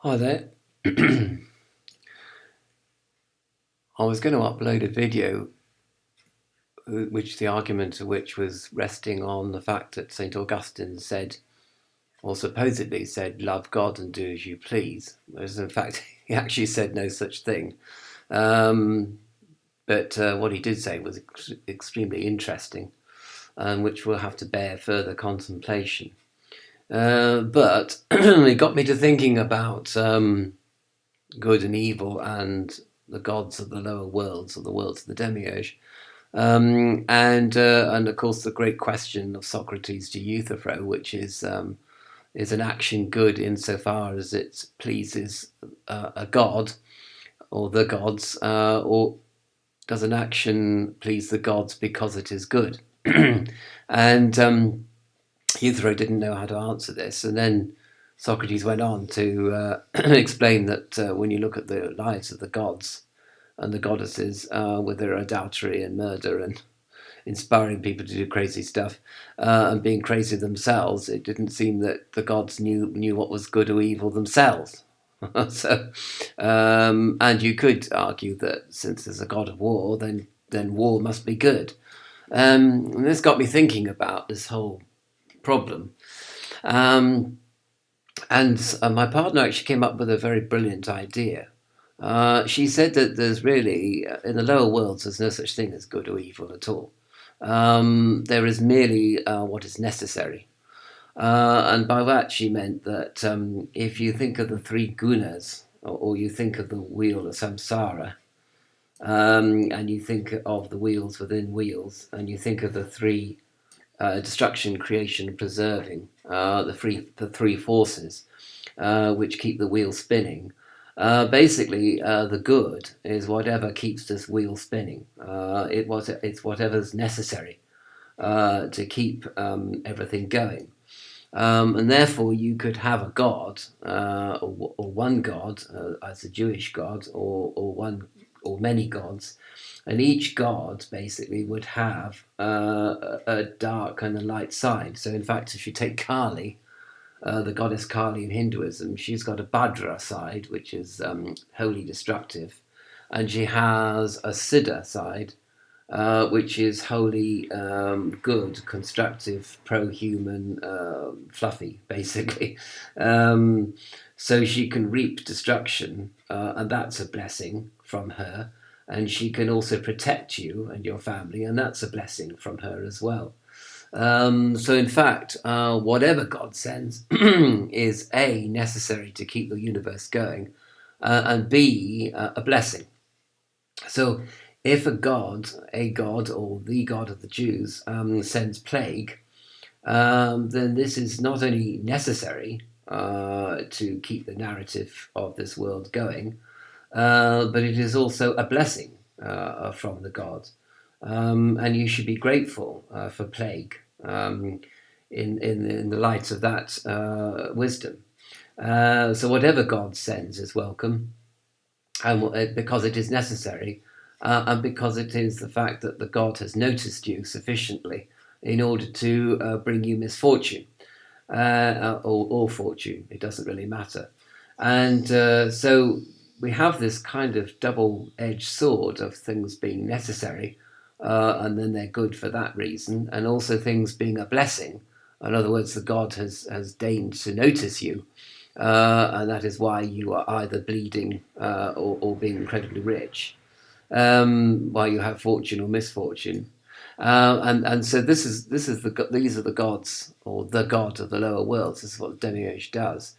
Hi there. I was going to upload a video, which the argument of which was resting on the fact that St. Augustine said, or supposedly said, love God and do as you please. Whereas in fact, he actually said no such thing. Um, but what he did say was extremely interesting, which will have to bear further contemplation. But it got me to thinking about good and evil and the gods of the lower worlds, or the worlds of the demiurge. And of course the great question of Socrates to Euthyphro, which is an action good insofar as it pleases a god or the gods, or does an action please the gods because it is good? And Euthyphro didn't know how to answer this, and then Socrates went on to explain that when you look at the lives of the gods and the goddesses, with their adultery and murder and inspiring people to do crazy stuff, and being crazy themselves, it didn't seem that the gods knew what was good or evil themselves. So, and you could argue that since there's a god of war, then war must be good. And this got me thinking about this whole problem. Um, and my partner actually came up with a very brilliant idea. She said that there's really, in the lower worlds, there's no such thing as good or evil at all. There is merely what is necessary. And by that she meant that if you think of the three gunas, or you think of the wheel of samsara, and you think of the wheels within wheels, and you think of the three destruction, creation, preserving, the three forces which keep the wheel spinning. Basically, the good is whatever keeps this wheel spinning. It's whatever's necessary to keep everything going. And therefore, you could have a god, or one god, as a Jewish god, or one or many gods, and each god basically would have a dark and a light side. So, in fact, if you take Kali, the goddess Kali in Hinduism, she's got a Bhadra side, which is wholly destructive, and she has a Siddha side, which is wholly good, constructive, pro-human, fluffy, basically. So she can reap destruction, and that's a blessing from her. And she can also protect you and your family, and that's a blessing from her as well. So in fact, whatever God sends is A, necessary to keep the universe going, and B, a blessing. So if a god, or the god of the Jews, sends plague, then this is not only necessary to keep the narrative of this world going, but it is also a blessing from the god. And you should be grateful for plague, in the light of that wisdom. So whatever God sends is welcome, and because it is necessary, and because it is the fact that the God has noticed you sufficiently in order to bring you misfortune, or fortune. It doesn't really matter. And so we have this kind of double-edged sword of things being necessary, and then they're good for that reason, and also things being a blessing. In other words, the God has deigned to notice you, and that is why you are either bleeding, or being incredibly rich, while you have fortune or misfortune. And so these are the gods, or the god of the lower worlds. This is what the demiurge does.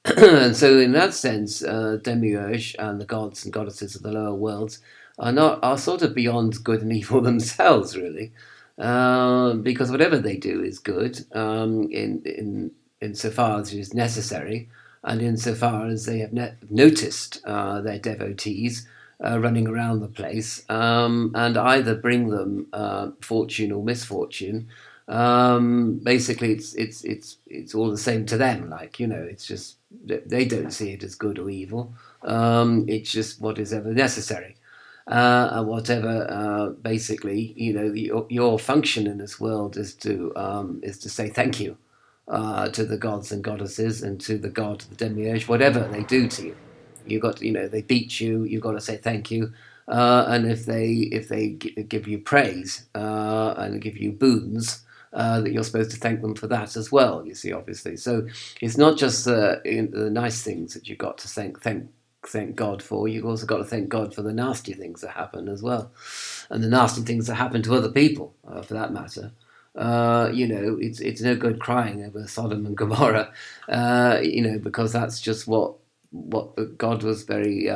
And so in that sense, demiurge and the gods and goddesses of the lower worlds are sort of beyond good and evil themselves, really, because whatever they do is good, insofar as it is necessary, and insofar as they have noticed their devotees running around the place, and either bring them fortune or misfortune. Basically, it's all the same to them. Like, it's just they don't see it as good or evil. It's just what is ever necessary, and whatever. Basically, your function in this world is to say thank you, to the gods and goddesses and to the god, the demiurge, whatever they do to you. You got, they beat you. You've got to say thank you. And if they give you praise and give you boons, that you're supposed to thank them for that as well. You see, obviously. So it's not just the nice things that you've got to thank God for. You've also got to thank God for the nasty things that happen as well, and the nasty things that happen to other people, for that matter. It's no good crying over Sodom and Gomorrah, because that's just what God was very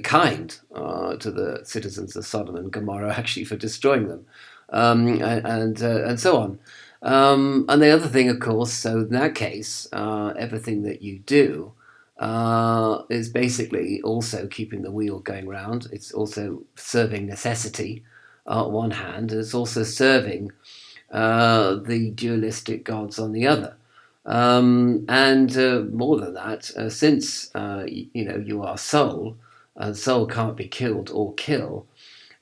kind to the citizens of Sodom and Gomorrah, actually, for destroying them, and so on. And the other thing, of course, so in that case, everything that you do is basically also keeping the wheel going round. It's also serving necessity on one hand, and it's also serving the dualistic gods on the other. And more than that, since you are soul, and soul can't be killed or kill,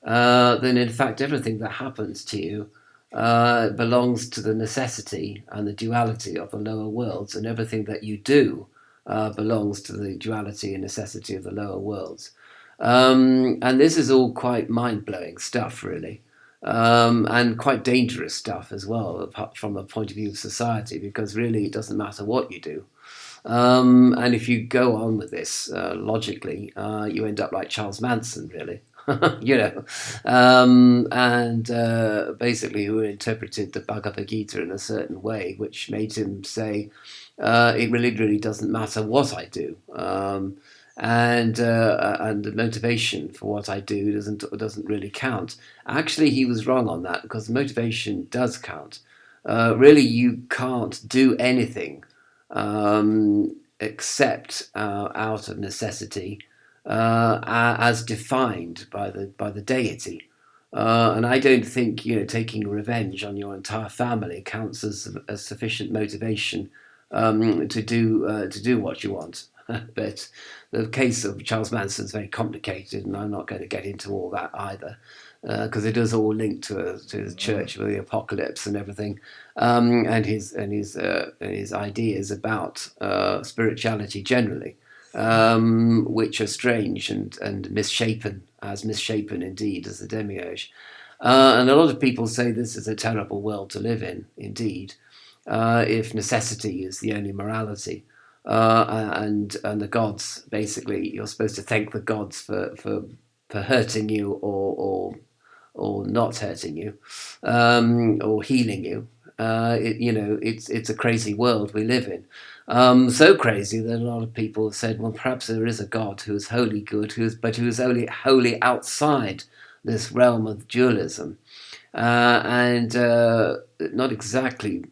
then in fact everything that happens to you belongs to the necessity and the duality of the lower worlds, and everything that you do belongs to the duality and necessity of the lower worlds. And this is all quite mind-blowing stuff, really. And quite dangerous stuff as well, from the point of view of society, because really it doesn't matter what you do. And if you go on with this logically, you end up like Charles Manson, really. And basically who interpreted the Bhagavad Gita in a certain way, which made him say, it really doesn't matter what I do. And the motivation for what I do doesn't really count. Actually, he was wrong on that, because motivation does count. Really, you can't do anything except out of necessity, as defined by the deity. And I don't think taking revenge on your entire family counts as sufficient motivation to do what you want. But the case of Charles Manson is very complicated, and I'm not going to get into all that either, because it is all linked to the church with the apocalypse and everything, and his ideas about spirituality generally, which are strange and misshapen indeed as the demiurge. And a lot of people say this is a terrible world to live in, indeed, if necessity is the only morality. And the gods, basically, you're supposed to thank the gods for hurting you or not hurting you, or healing you. It's a crazy world we live in. So crazy that a lot of people have said, well, perhaps there is a God who is wholly good, but who is only wholly outside this realm of dualism, and not exactly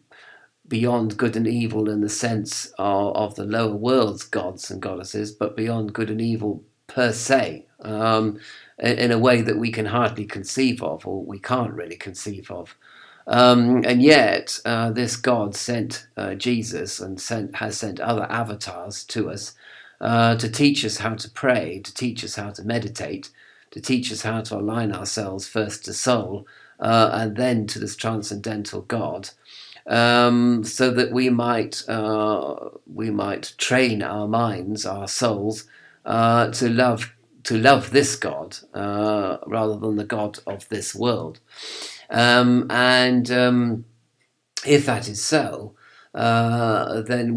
beyond good and evil in the sense of the lower world's gods and goddesses, but beyond good and evil per se, in a way that we can hardly conceive of, or we can't really conceive of. And yet, this God sent Jesus and has sent other avatars to us to teach us how to pray, to teach us how to meditate, to teach us how to align ourselves first to soul, and then to this transcendental God. So that we might train our minds, our souls, to love this God rather than the God of this world. And if that is so, then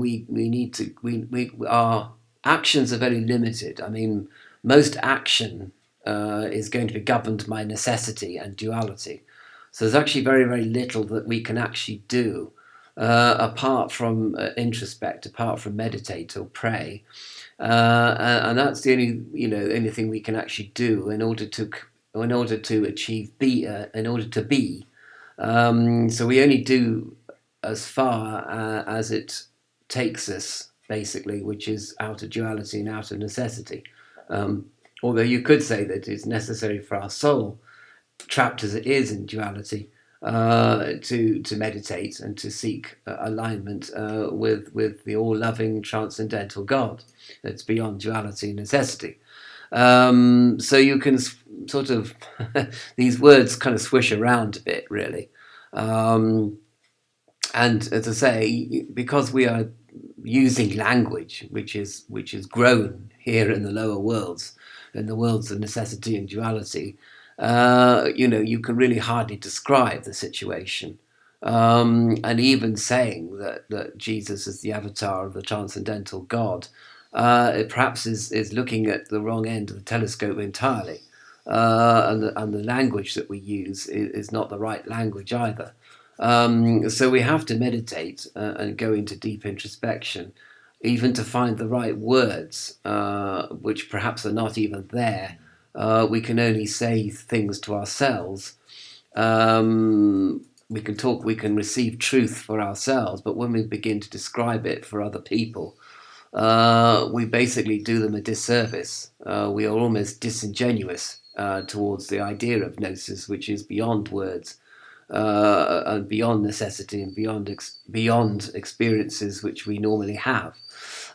our actions are very limited. I mean, most action is going to be governed by necessity and duality. So there's actually very, very little that we can actually do apart from introspect, apart from meditate or pray, and that's the only thing we can actually do in order to achieve in order to be. So we only do as far as it takes us, basically, which is out of duality and out of necessity. Although you could say that it's necessary for our soul, trapped as it is in duality, to meditate and to seek alignment with the all-loving transcendental God that's beyond duality and necessity. So you can sort of these words kind of swish around a bit, really. And as I say, because we are using language which is grown here in the lower worlds, in the worlds of necessity and duality, you can really hardly describe the situation. And even saying that Jesus is the avatar of the transcendental God, it perhaps is looking at the wrong end of the telescope entirely. And the language that we use is not the right language either. So we have to meditate and go into deep introspection, even to find the right words, which perhaps are not even there. We can only say things to ourselves. We can talk, we can receive truth for ourselves, but when we begin to describe it for other people, we basically do them a disservice. We are almost disingenuous towards the idea of gnosis, which is beyond words and beyond necessity and beyond experiences which we normally have.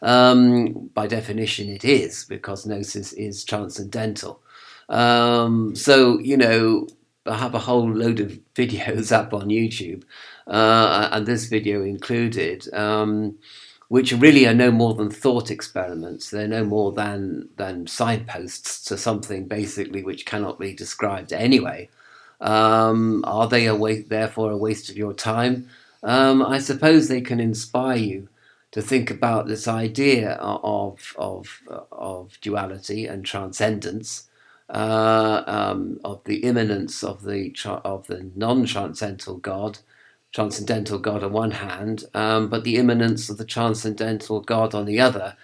By definition, it is, because gnosis is transcendental. So, I have a whole load of videos up on YouTube, and this video included, which really are no more than thought experiments. They're no more than signposts to something basically which cannot be described anyway. Are they therefore a waste of your time? I suppose they can inspire you to think about this idea of duality and transcendence, of the immanence of the transcendental God on one hand, but the immanence of the transcendental God on the other,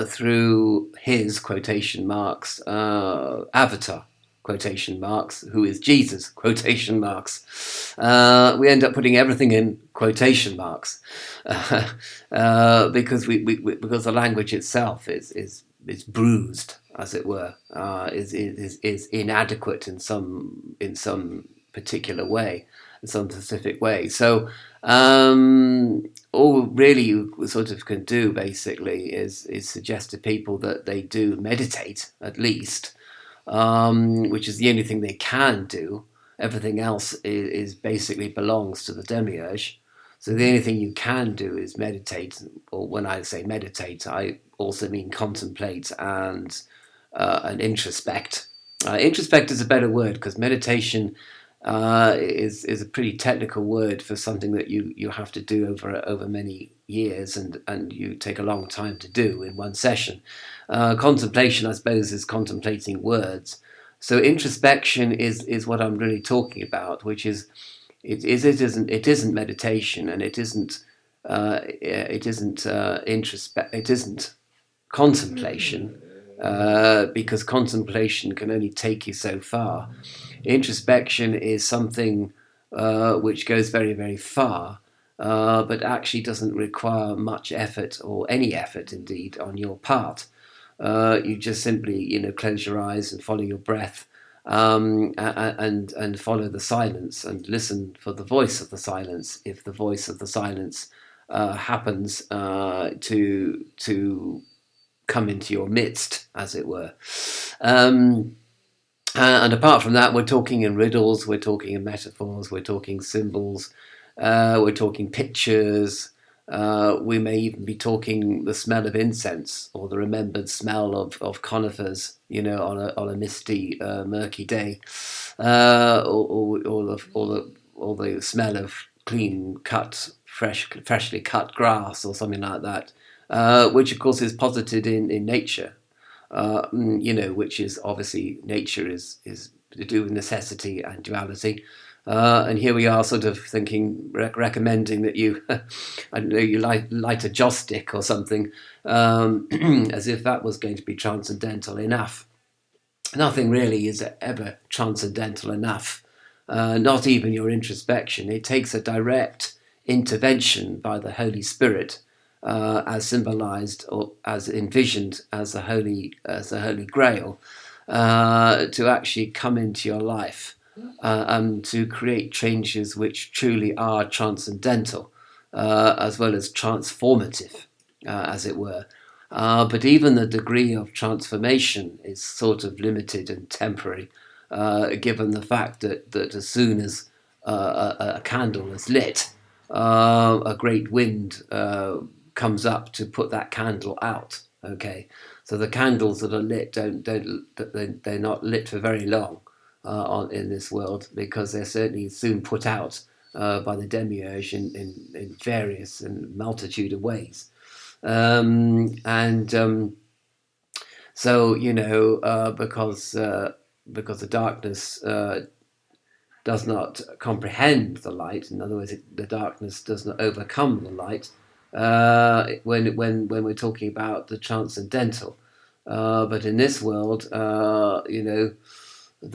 through his quotation marks avatar, quotation marks, who is Jesus, quotation marks. We end up putting everything in quotation marks because because the language itself is bruised, as it were, is inadequate in some particular way, in some specific way. So all really you sort of can do basically is suggest to people that they do meditate at least, which is the only thing they can do. Everything else is basically belongs to the demiurge. So the only thing you can do is meditate, or when I say meditate, I also mean contemplate and introspect. Introspect is a better word, because meditation is a pretty technical word for something that you have to do over many years, and you take a long time to do in one session. Contemplation, I suppose, is contemplating words. So introspection is what I'm really talking about, which is it isn't meditation, and it isn't contemplation, because contemplation can only take you so far. Introspection is something which goes very, very far, but actually doesn't require much effort, or any effort indeed, on your part. You just simply, close your eyes and follow your breath, and follow the silence and listen for the voice of the silence. If the voice of the silence happens to come into your midst, as it were. And apart from that, we're talking in riddles, we're talking in metaphors, we're talking symbols, we're talking pictures. We may even be talking the smell of incense, or the remembered smell of conifers, on a misty, murky day, or the smell of freshly cut grass, or something like that, which of course is posited in nature. Which is obviously nature is to do with necessity and duality. And here we are, sort of thinking, recommending that you, I don't know, you light a joss stick or something, as if that was going to be transcendental enough. Nothing really is ever transcendental enough, not even your introspection. It takes a direct intervention by the Holy Spirit, as symbolized or as envisioned as the Holy Grail, to actually come into your life, and to create changes which truly are transcendental, as well as transformative, as it were. But even the degree of transformation is sort of limited and temporary, given the fact that as soon as a candle is lit, a great wind comes up to put that candle out. Okay, so the candles that are lit they're not lit for very long in this world, because they're certainly soon put out by the demiurge in various and multitude of ways. And So because the darkness does not comprehend the light. In other words, the darkness does not overcome the light. When we're talking about the transcendental, but in this world, the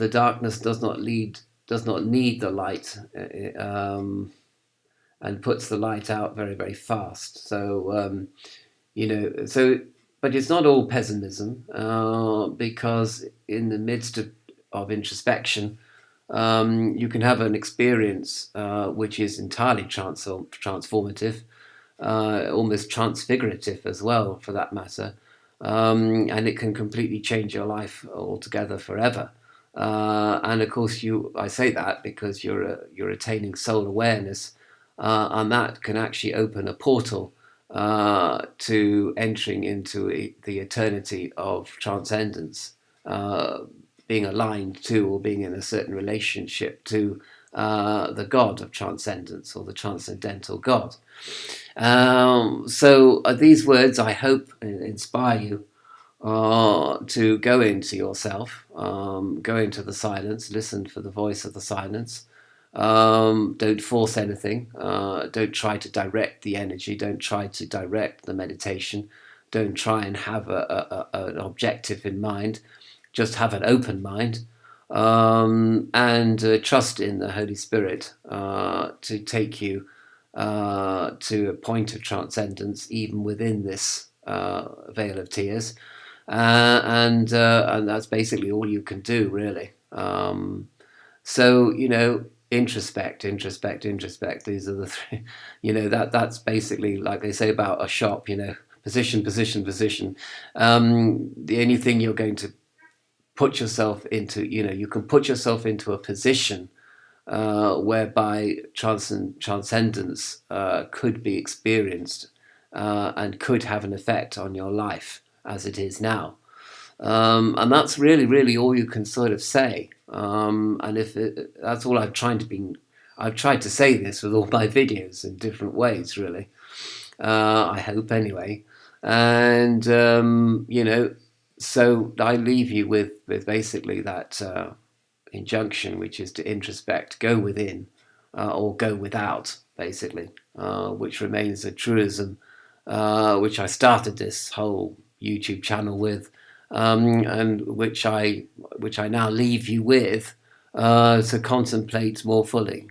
darkness does not need the light, and puts the light out very, very fast. But it's not all pessimism, because in the midst of introspection, you can have an experience which is entirely transformative, almost transfigurative as well, for that matter, and it can completely change your life altogether forever. And of course, I say that because you're attaining soul awareness, and that can actually open a portal to entering into the eternity of transcendence, being aligned to, or being in a certain relationship to, the God of transcendence, or the transcendental God. These words, I hope, inspire you to go into yourself, go into the silence, listen for the voice of the silence. Don't force anything. Don't try to direct the energy. Don't try to direct the meditation. Don't try and have an objective in mind. Just have an open mind, and trust in the Holy Spirit to take you to a point of transcendence, even within this veil of tears. And that's basically all you can do, really. Introspect, introspect, introspect. These are the three. That's basically, like they say about a shop. Position, position, position. The only thing you're going to put yourself into, you can put yourself into a position whereby transcendence could be experienced, and could have an effect on your life as it is now. And that's really, really all you can sort of say. And that's all I've tried to say this with all my videos in different ways, really. I hope, anyway. And so I leave you with basically that injunction, which is to introspect, go within, or go without, basically, which remains a truism, which I started this whole YouTube channel with, and which I now leave you with to contemplate more fully.